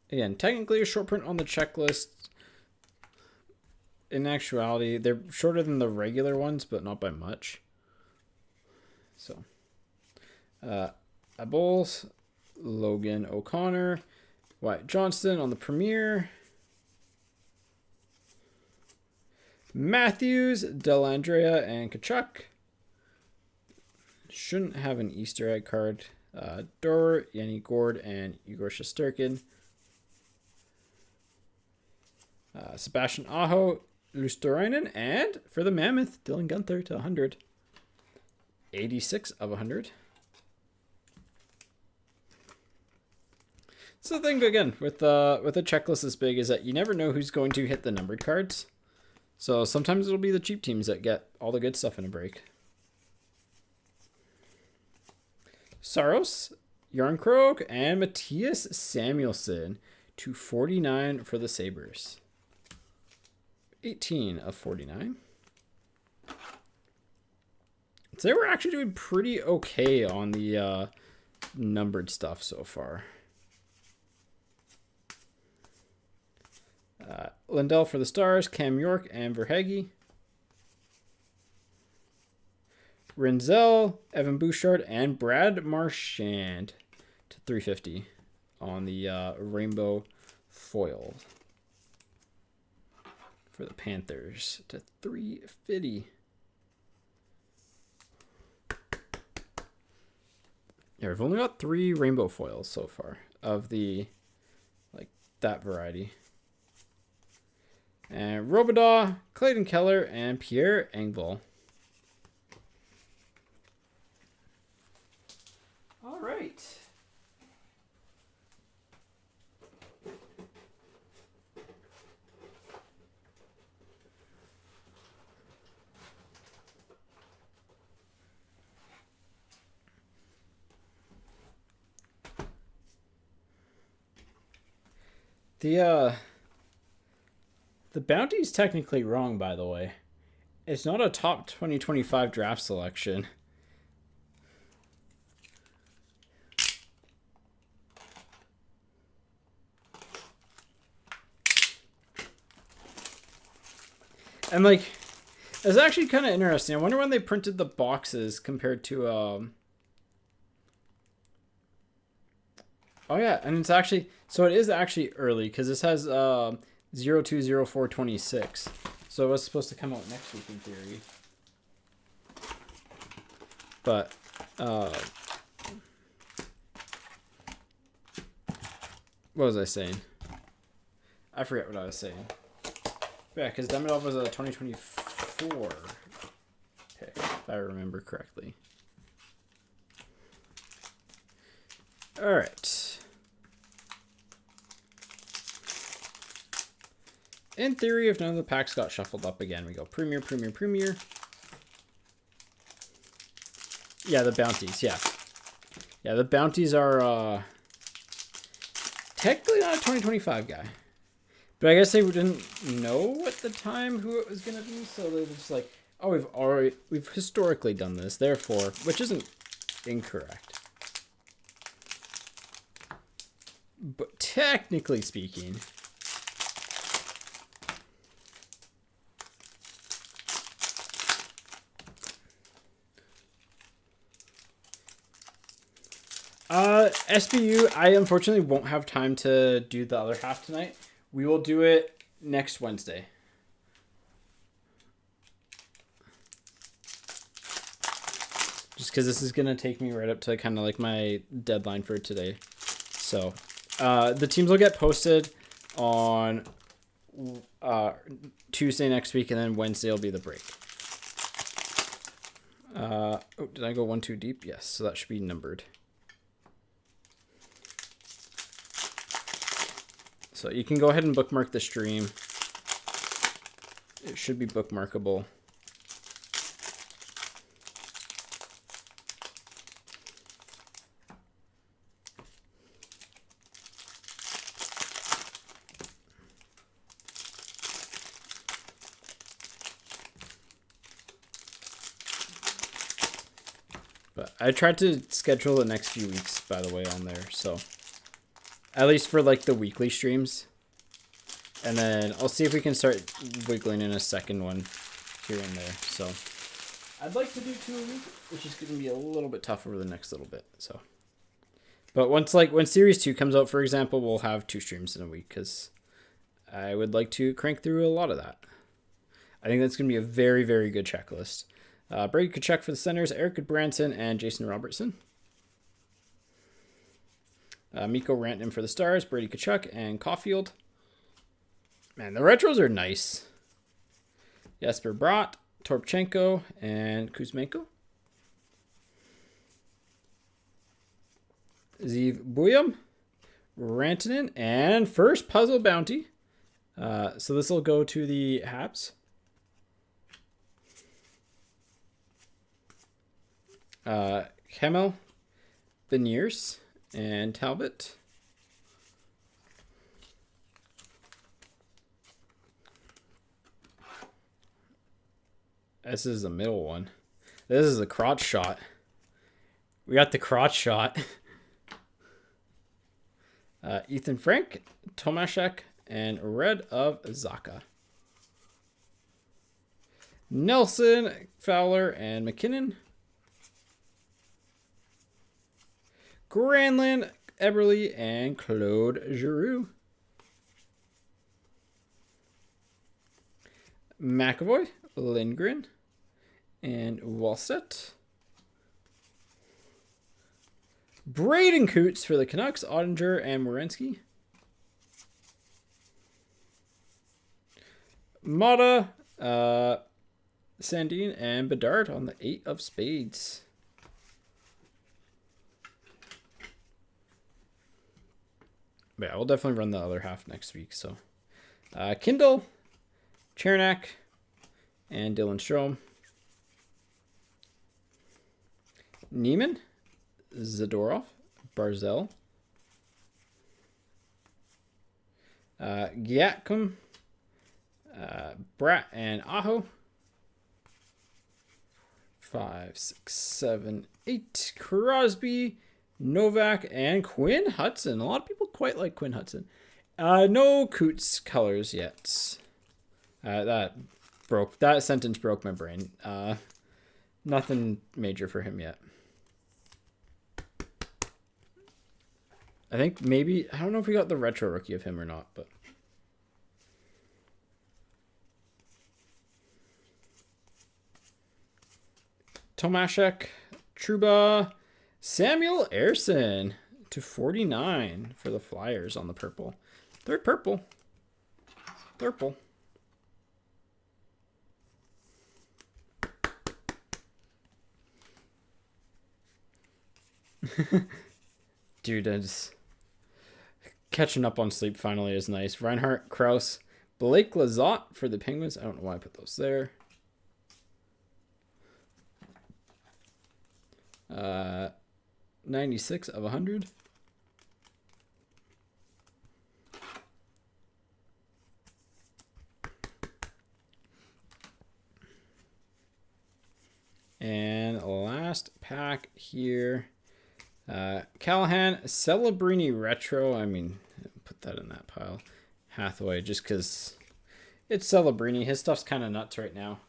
Again, technically a short print on the checklist. In actuality, they're shorter than the regular ones, but not by much. So, Bulls, Logan O'Connor, Wyatt Johnston on the premiere. Matthews, Delandrea, and Kachuk. Shouldn't have an Easter egg card. Dor, Yanni Gord, and Igor Shesterkin. Sebastian Aho, Luosterainen, and for the Mammoth, Dylan Gunther to 100. 86 of 100. So the thing again with a checklist this big is that you never know who's going to hit the numbered cards. So sometimes it'll be the cheap teams that get all the good stuff in a break. Saros, Yarncroak, and Matthias Samuelson to 49 for the Sabres. 18 of 49. So they were actually doing pretty okay on the numbered stuff so far. Lindell for the Stars, Cam York, and Verhage. Renzel, Evan Bouchard, and Brad Marchand to 350 on the rainbow foil for the Panthers to 350. Yeah, we've only got 3 rainbow foils so far of the that variety. And Robidaw, Clayton Keller, and Pierre Engvall. All right. The bounty is technically wrong, by the way. It's not a top 2025 draft selection. And it's actually kind of interesting. I wonder when they printed the boxes compared to oh yeah, and it's actually, so it is actually early because this has 020426. So it was supposed to come out next week in theory. But what was I saying? I forget what I was saying. Yeah, because Demidov was a 2024 pick, if I remember correctly. All right. In theory, if none of the packs got shuffled up again, we go Premier, Premier, Premier. Yeah, the bounties, yeah. Yeah, the bounties are technically not a 2025 guy. But I guess they didn't know at the time who it was going to be, so they're just like, oh, we've historically done this, therefore, which isn't incorrect. But technically speaking, SBU, I unfortunately won't have time to do the other half tonight. We will do it next Wednesday. Just because this is going to take me right up to kind of like my deadline for today. So the teams will get posted on Tuesday next week, and then Wednesday will be the break. Oh, did I go 1 too deep? Yes, so that should be numbered. So you can go ahead and bookmark the stream. It should be bookmarkable. But I tried to schedule the next few weeks, by the way, on there, so at least for like the weekly streams. And then I'll see if we can start wiggling in a second one here and there. So I'd like to do 2 a week, which is going to be a little bit tough over the next little bit. So, but once when Series 2 comes out, for example, we'll have 2 streams in a week because I would like to crank through a lot of that. I think that's going to be a very, very good checklist. Brady Tkachuk for the Senators, Eric Goodbranson, and Jason Robertson. Mikko Rantanen for the Stars, Brady Tkachuk, and Caulfield. Man, the retros are nice. Jesper Bratt, Torpchenko, and Kuzmenko. Zeev Buyum, Rantanen, and first puzzle bounty. So this will go to the Habs. Kemel, Beniers, and Talbot. This is the middle one. This is the crotch shot. We got the crotch shot. Ethan Frank, Tomaszek, and Red of Zaka. Nelson, Fowler, and McKinnon. Granlund, Eberle, and Claude Giroux. McAvoy, Lindgren, and Wallstedt. Braden Coots for the Canucks, Ottinger, and Werenski. Mata, Sandine, and Bedard on the 8 of spades. Yeah, we'll definitely run the other half next week. So, Kindle, Chernak, and Dylan Strome. Neiman, Zadorov, Barzell, Giatcom, Brat, and Aho. 5, 6, 7, 8. Crosby, Novak, and Quinn Hudson. A lot of people quite like Quinn Hudson. No Coots colors yet. That sentence broke my brain. Nothing major for him yet. I think maybe, I don't know if we got the retro rookie of him or not, but. Tomaszek, Trouba, Samuel Ersson /49 for the Flyers on the purple. Third purple. Purple. Dude, it's catching up on sleep finally is nice. Reinhardt, Krause, Blake Lizotte for the Penguins. I don't know why I put those there. 96 of 100. And last pack here. Callahan, Celebrini Retro. I mean, put that in that pile. Hathaway, just because it's Celebrini. His stuff's kind of nuts right now.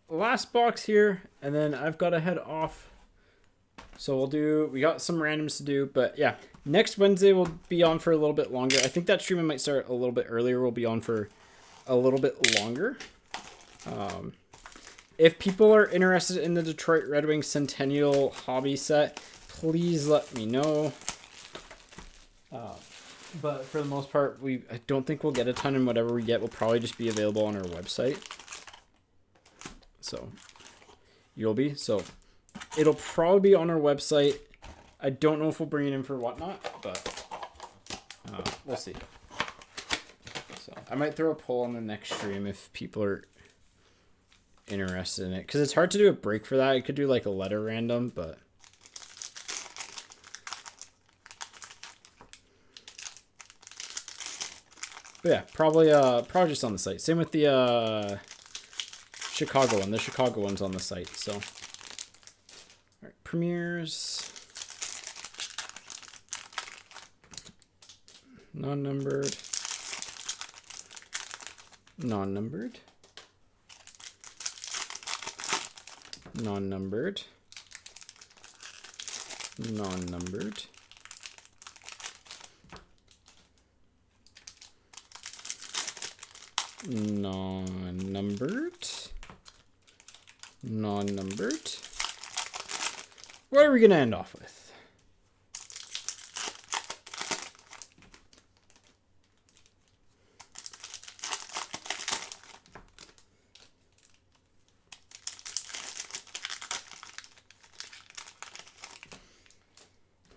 Last box here, and then I've got to head off. So we got some randoms to do, but yeah, next Wednesday we'll be on for a little bit longer. I think that stream might start a little bit earlier. We'll be on for a little bit longer. If people are interested in the Detroit Red Wings Centennial hobby set, please let me know. But for the most part, I don't think we'll get a ton, and whatever we get will probably just be available on our website. So it'll probably be on our website. I don't know if we'll bring it in for whatnot, but we'll see. So I might throw a poll on the next stream if people are interested in it, because it's hard to do a break for that. I could do like a letter random, but yeah, probably just on the site. Same with the Chicago one. The Chicago one's on the site. So, all right, premieres, non-numbered, non-numbered, non-numbered, non-numbered, non-numbered. Non-numbered. What are we going to end off with?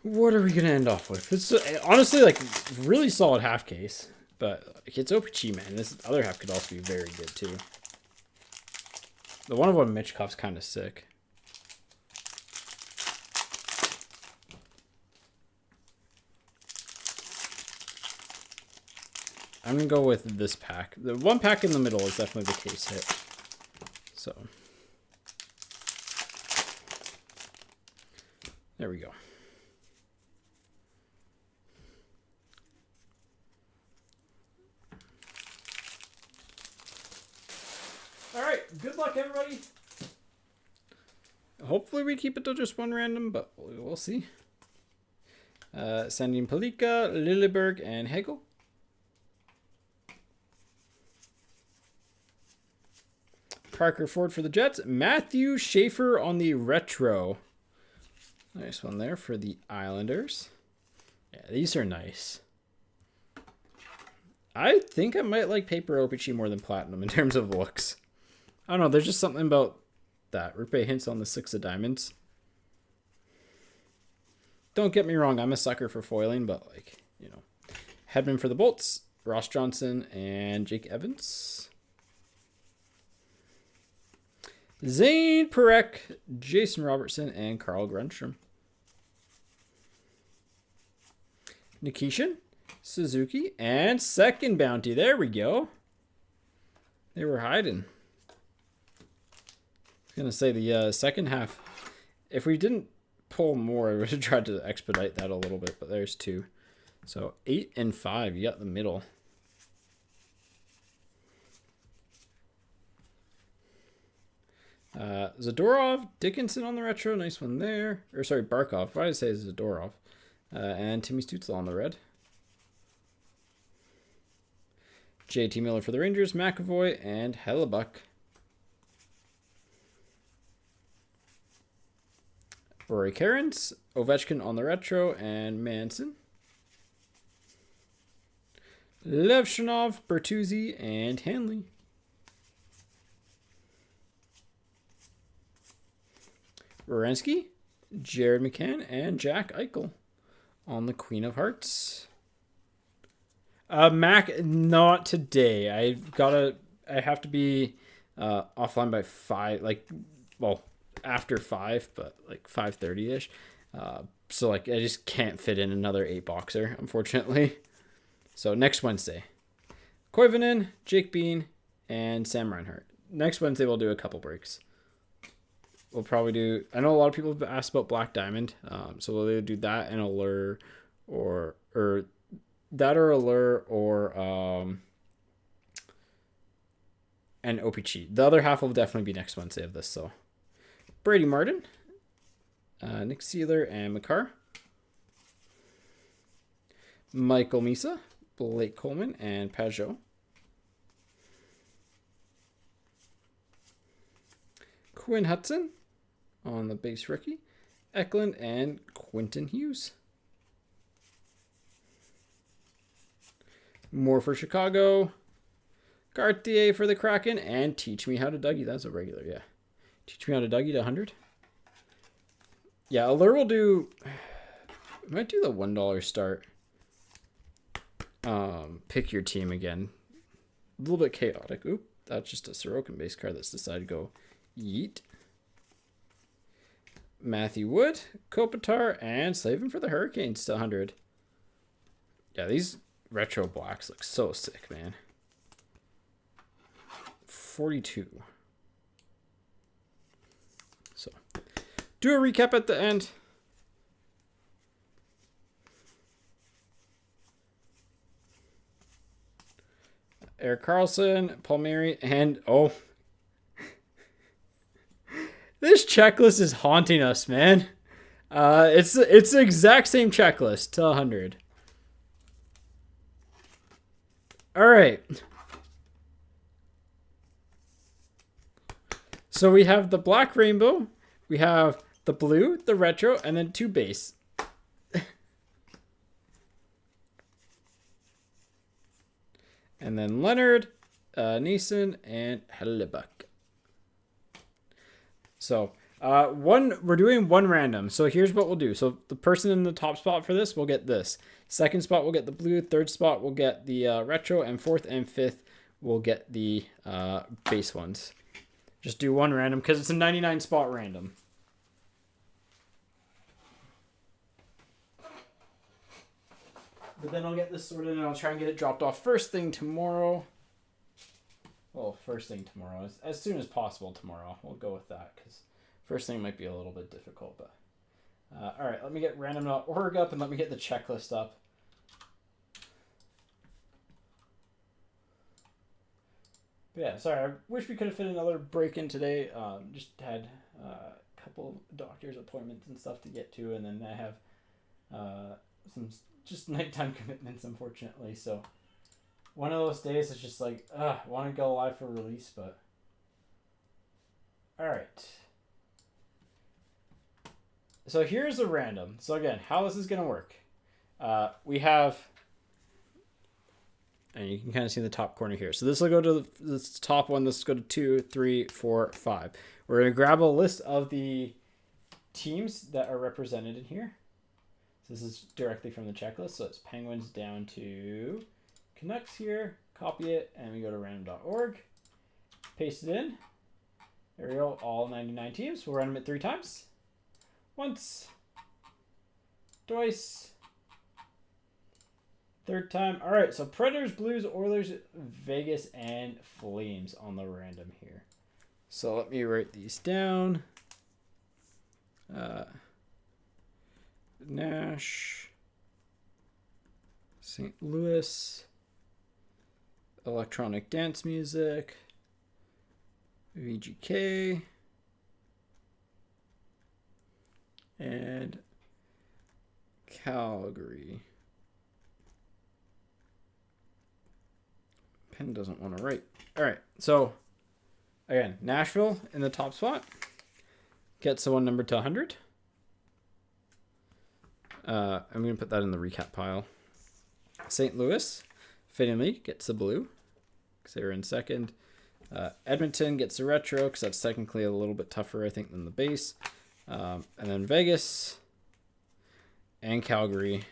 What are we going to end off with? It's honestly like really solid half case, but like, it's O-Pee-Chee, man. This other half could also be very good too. The one of one Mitch Cuff's kind of sick. I'm going to go with this pack. The one pack in the middle is definitely the case hit. So, there we go. All right, good luck, everybody. Hopefully we keep it to just one random, but we'll see. Sending Palika, Lilleberg, and Hegel. Parker Ford for the Jets. Matthew Schaefer on the retro. Nice one there for the Islanders. Yeah, these are nice. I think I might like paper O-Pee-Chee more than platinum in terms of looks. I don't know. There's just something about that. Rupe hints on the 6 of diamonds. Don't get me wrong. I'm a sucker for foiling, but like, you know. Hedman for the Bolts. Ross Johnson and Jake Evans. Zane Perek, Jason Robertson, and Carl Grunstrom. Nikishin, Suzuki, and second bounty. There we go. They were hiding. I was going to say the second half, if we didn't pull more, I would have tried to expedite that a little bit, but there's 2. So 8 and 5, you got the middle. Zadorov, Dickinson on the retro. Nice one there. Or sorry, Barkov. Why did I say Zadorov? And Timmy Stützle on the red. JT Miller for the Rangers. McAvoy and Hellebuck. Rory Cairns. Ovechkin on the retro. And Manson. Levshunov, Bertuzzi, and Hanley. Werenski, Jared McCann, and Jack Eichel on the Queen of Hearts. Mac, not today. I have to be offline by 5, like, well, after 5, but like 5:30ish. So like I just can't fit in another 8-boxer, unfortunately. So next Wednesday, Koivunen, Jake Bean, and Sam Reinhart. Next Wednesday we'll do a couple breaks. We'll probably do. I know a lot of people have asked about Black Diamond, so we'll either do that and Allure, or that or Allure, or and O-Pee-Chee. The other half will definitely be next Wednesday of this. So Brady Martin, Nick Seeler, and McCarr, Michael Misa, Blake Coleman, and Pajot. Quinn Hudson on the base rookie. Eklund and Quentin Hughes. More for Chicago. Cartier for the Kraken. And Teach Me How to Dougie. That's a regular, yeah. Teach Me How to Dougie to 100. Yeah, Allure will do... I might do the $1 start. Pick your team again. A little bit chaotic. Oop, that's just a Sorokin base card that's decided to go yeet. Matthew Wood, Kopitar, and Slavin for the Hurricanes to 100. Yeah, these retro blacks look so sick, man. 42. So, do a recap at the end. Eric Carlson, Palmieri, and oh, this checklist is haunting us, man. It's the exact same checklist to 100. All right. So we have the black rainbow, we have the blue, the retro, and then 2 base. And then Leonard, Neeson, and Hellebuck. So we're doing 1 random. So here's what we'll do. So the person in the top spot for this will get this. Second spot will get the blue. Third spot will get the retro, and fourth and fifth will get the base ones. Just do 1 random because it's a 99 spot random. But then I'll get this sorted and I'll try and get it dropped off first thing tomorrow. Well, first thing tomorrow. As soon as possible tomorrow. We'll go with that because first thing might be a little bit difficult. But all right, let me get random.org up and let me get the checklist up. But yeah, sorry. I wish we could have fit another break in today. Just had a couple doctor's appointments and stuff to get to, and then I have some just nighttime commitments, unfortunately. So one of those days is just like, I want to go live for release, but all right. So here's the random. So again, how this is going to work. We have, and you can kind of see in the top corner here. So this will go to this top one. This will go to 2, 3, 4, 5. We're going to grab a list of the teams that are represented in here. So this is directly from the checklist. So it's Penguins down to Canucks here. Copy it, and we go to random.org. Paste it in. There we go. All 99 teams. We'll run them it 3 times. Once. Twice. Third time. All right, so Predators, Blues, Oilers, Vegas, and Flames on the random here. So let me write these down. Nash, St. Louis, electronic dance music, VGK, and Calgary. Pen doesn't want to write. All right, so again, Nashville in the top spot gets the one number to 100. I'm going to put that in the recap pile. St. Louis, fittingly, gets the blue because they were in second. Edmonton gets the retro because that's technically a little bit tougher, I think, than the base. And then Vegas and Calgary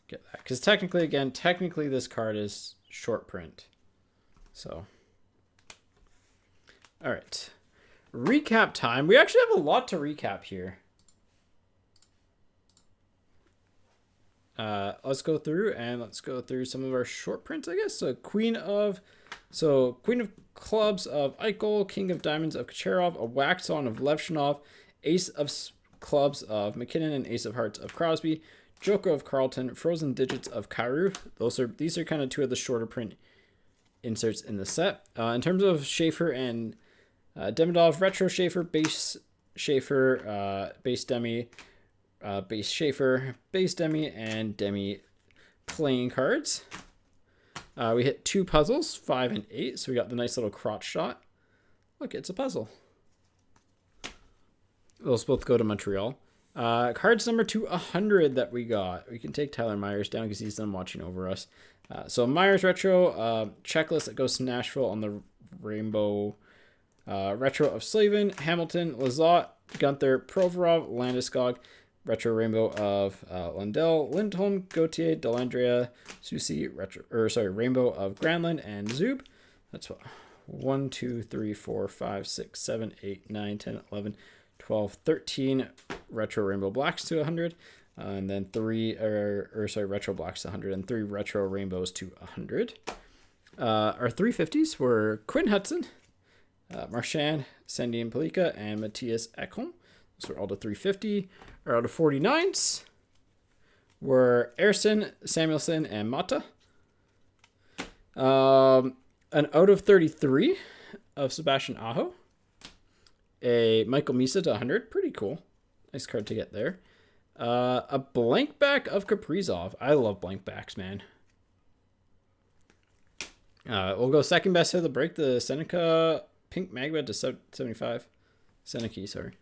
get that. Because technically this card is short print. So, all right. Recap time. We actually have a lot to recap here. Let's go through some of our short prints, I guess. So Queen of Clubs of Eichel, King of Diamonds of Kucherov, a Wax On of Levshinov, Ace of Clubs of McKinnon, and Ace of Hearts of Crosby, Joker of Carlton, Frozen Digits of Kyrou. These are kind of 2 of the shorter print inserts in the set. In terms of Schaefer and Demidov, Retro Schaefer, Base Schaefer, Base Demi, Base Schaefer, Base Demi, and Demi playing cards. We hit 2 puzzles, 5 and 8, so we got the nice little crotch shot. Look, it's a puzzle. Those both go to Montreal. Cards number 200 that we got. We can take Tyler Myers down because he's done watching over us. So Myers Retro, checklist that goes to Nashville on the Rainbow. Retro of Slavin, Hamilton, Lizotte, Gunther, Provorov, Landeskog, Retro Rainbow of Lundell, Lindholm, Gauthier, Delandria, Susi, Rainbow of Granlund and Zub. That's what 1, 2, 3, 4, 5, 6, 7, 8, 9, 10, 11, 12, 13 Retro Rainbow Blacks to 100. And then 3 Retro Blacks to 100 and 3 Retro Rainbows to 100. Our 350s were Quinn Hudson, Marchand, Sandin Palika, and Matthias Ekholm. Those were all to 350. Our out of 49s were Ersson, Samuelson, and Mata. An out of 33 of Sebastian Aho. A Michael Misa to 100. Pretty cool. Nice card to get there. A blank back of Kaprizov. I love blank backs, man. We'll go second best hit of the break, the Seneca Pink Magma to 75. Seneki, sorry.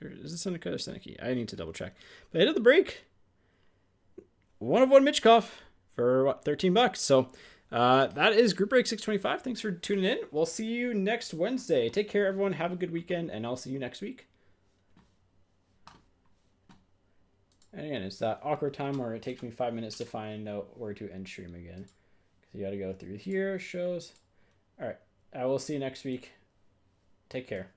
Is it Seneca or Seneki? I need to double check. But hit of the break. 1 of 1 Mitchkov for what, $13. So that is Group Break 625. Thanks for tuning in. We'll see you next Wednesday. Take care, everyone. Have a good weekend, and I'll see you next week. And again, it's that awkward time where it takes me 5 minutes to find out where to end stream again. Because you got to go through here, shows. All right. I will see you next week. Take care.